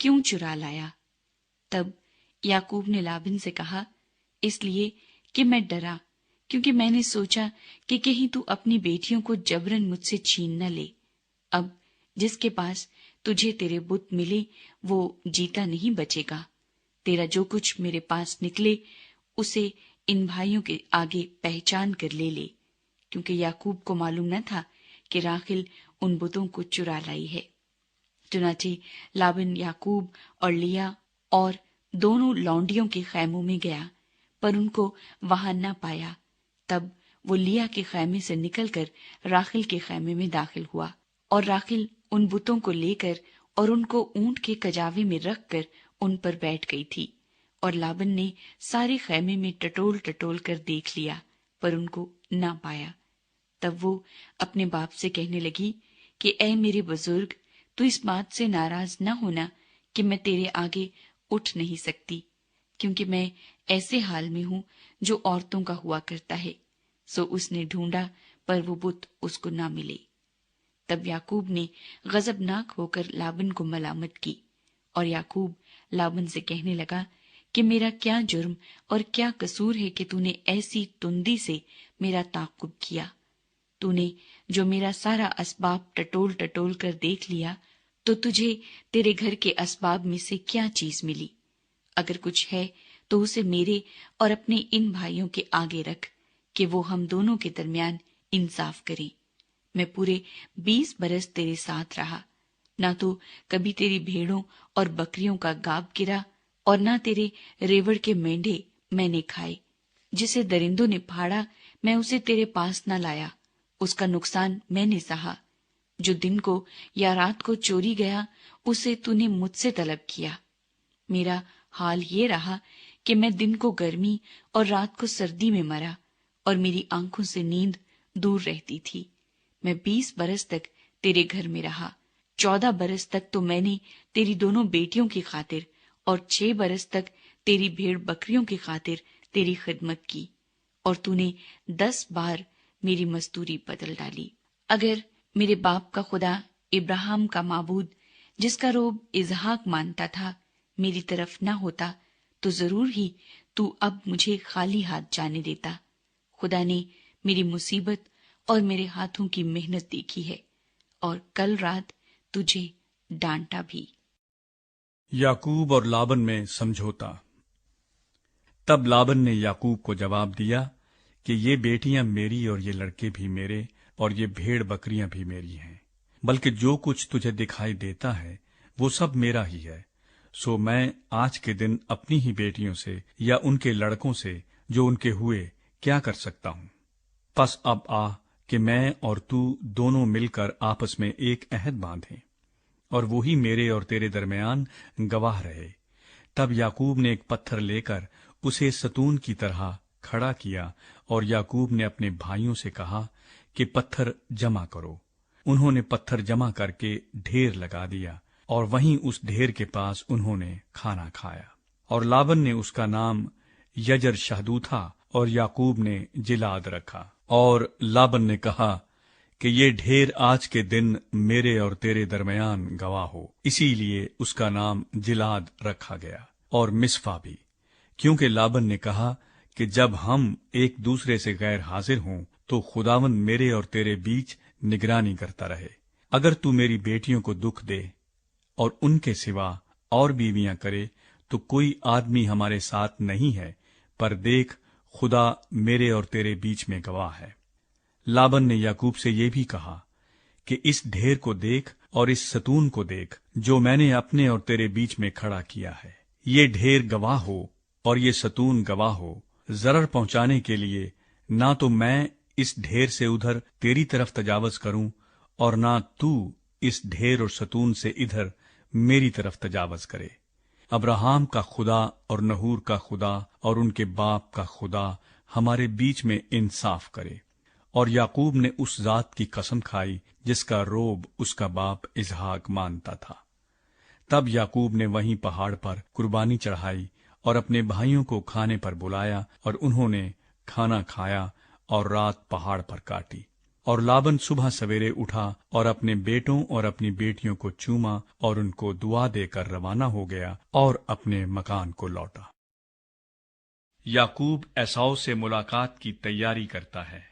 کیوں چرا لایا؟ تب یعقوب نے لابن سے کہا، اس لیے کہ میں ڈرا، کیونکہ میں نے سوچا کہ کہیں تو اپنی بیٹیوں کو جبرن مجھ سے چھین نہ لے۔ اب جس کے پاس تجھے تیرے بت ملے وہ جیتا نہیں بچے گا۔ تیرا جو کچھ میرے پاس نکلے اسے ان بھائیوں کے آگے پہچان کر لے لے، کیونکہ یعقوب کو معلوم نہ تھا کہ راحیل ان بتوں کو چرا لائی ہے۔ چنانچہ لابن یعقوب اور لیا اور دونوں لونڈیوں کے خیموں میں گیا، پر ان کو وہاں نہ پایا۔ تب وہ لیا کے خیمے سے نکل کر راحیل کے خیمے میں داخل ہوا، اور راحیل ان بتوں کو لے کر اور ان کو اونٹ کے کجاوے میں رکھ کر ان پر بیٹھ گئی تھی، اور لابن نے سارے خیمے میں ٹٹول ٹٹول کر دیکھ لیا، پر ان کو نہ پایا۔ تب وہ اپنے باپ سے کہنے لگی کہ اے میرے بزرگ، تو اس بات سے ناراض نہ ہونا کہ میں تیرے آگے اٹھ نہیں سکتی، کیونکہ میں ایسے حال میں ہوں جو عورتوں کا ہوا کرتا ہے۔ سو اس نے ڈھونڈا، پر وہ بت اس کو نہ ملے۔ تب یعقوب نے غضبناک ہو کر لابن کو ملامت کی، اور یعقوب لابن سے کہنے لگا کہ میرا کیا جرم اور کیا قصور ہے کہ تو نے ایسی تندی سے میرا تعقب کیا؟ تو نے جو میرا سارا اسباب ٹٹول ٹٹول کر دیکھ لیا، تو تجھے تیرے گھر کے اسباب میں سے کیا چیز ملی؟ اگر کچھ ہے تو اسے میرے اور اپنے ان بھائیوں کے آگے رکھ، کہ وہ ہم دونوں کے درمیان انصاف کریں۔ میں پورے 20 برس تیرے ساتھ رہا، نہ تو کبھی تیری بھیڑوں اور بکریوں کا گاب گرا، اور نہ تیرے ریوڑ کے مینڈے میں نے کھائے۔ جسے درندوں نے پھاڑا میں اسے تیرے پاس نہ لایا، اس کا نقصان میں نے سہا۔ جو دن کو یا رات کو چوری گیا اسے تو نے مجھ سے طلب کیا۔ میرا حال یہ رہا کہ میں دن کو گرمی اور رات کو سردی میں مرا، اور میری آنکھوں سے نیند دور رہتی تھی۔ میں 20 برس تک تیرے گھر میں رہا، 14 برس تک تو میں نے تیری دونوں بیٹیوں کی خاطر اور 6 برس تک تیری بھیڑ بکریوں کی خاطر تیری خدمت کی، اور تو نے 10 بار میری مزدوری بدل ڈالی۔ اگر میرے باپ کا خدا ابراہیم کا معبود، جس کا روب اسحاق مانتا تھا، میری طرف نہ ہوتا تو ضرور ہی تو اب مجھے خالی ہاتھ جانے دیتا۔ خدا نے میری مصیبت اور میرے ہاتھوں کی محنت دیکھی ہے، اور کل رات تجھے ڈانٹا بھی۔ یعقوب اور لابن میں سمجھوتا۔ تب لابن نے یعقوب کو جواب دیا کہ یہ بیٹیاں میری اور یہ لڑکے بھی میرے اور یہ بھیڑ بکریاں بھی میری ہیں، بلکہ جو کچھ تجھے دکھائی دیتا ہے وہ سب میرا ہی ہے۔ سو میں آج کے دن اپنی ہی بیٹیوں سے یا ان کے لڑکوں سے جو ان کے ہوئے کیا کر سکتا ہوں؟ پس اب آ کہ میں اور تو دونوں مل کر آپس میں ایک عہد باندھیں، اور وہی میرے اور تیرے درمیان گواہ رہے۔ تب یعقوب نے ایک پتھر لے کر اسے ستون کی طرح کھڑا کیا، اور یعقوب نے اپنے بھائیوں سے کہا کہ پتھر جمع کرو۔ انہوں نے پتھر جمع کر کے ڈھیر لگا دیا، اور وہیں اس ڈھیر کے پاس انہوں نے کھانا کھایا۔ اور لابن نے اس کا نام یجر شہدوتا اور یعقوب نے جلاد رکھا۔ اور لابن نے کہا کہ یہ ڈھیر آج کے دن میرے اور تیرے درمیان گواہ ہو، اسی لیے اس کا نام جلاد رکھا گیا، اور مصفا بھی، کیونکہ لابن نے کہا کہ جب ہم ایک دوسرے سے غیر حاضر ہوں تو خداوند میرے اور تیرے بیچ نگرانی کرتا رہے۔ اگر تو میری بیٹیوں کو دکھ دے اور ان کے سوا اور بیویاں کرے تو کوئی آدمی ہمارے ساتھ نہیں ہے، پر دیکھ خدا میرے اور تیرے بیچ میں گواہ ہے۔ لابن نے یعقوب سے یہ بھی کہا کہ اس ڈھیر کو دیکھ اور اس ستون کو دیکھ جو میں نے اپنے اور تیرے بیچ میں کھڑا کیا ہے۔ یہ ڈھیر گواہ ہو اور یہ ستون گواہ ہو، ضرر پہنچانے کے لیے نہ تو میں اس ڈھیر سے ادھر تیری طرف تجاوز کروں، اور نہ تو اس ڈھیر اور ستون سے ادھر میری طرف تجاوز کرے۔ ابراہیم کا خدا اور نحور کا خدا اور ان کے باپ کا خدا ہمارے بیچ میں انصاف کرے۔ اور یعقوب نے اس ذات کی قسم کھائی جس کا روب اس کا باپ اسحاق مانتا تھا۔ تب یعقوب نے وہیں پہاڑ پر قربانی چڑھائی اور اپنے بھائیوں کو کھانے پر بلایا، اور انہوں نے کھانا کھایا اور رات پہاڑ پر کاٹی۔ اور لابن صبح سویرے اٹھا اور اپنے بیٹوں اور اپنی بیٹیوں کو چوما اور ان کو دعا دے کر روانہ ہو گیا اور اپنے مکان کو لوٹا۔ یعقوب ایساؤ سے ملاقات کی تیاری کرتا ہے۔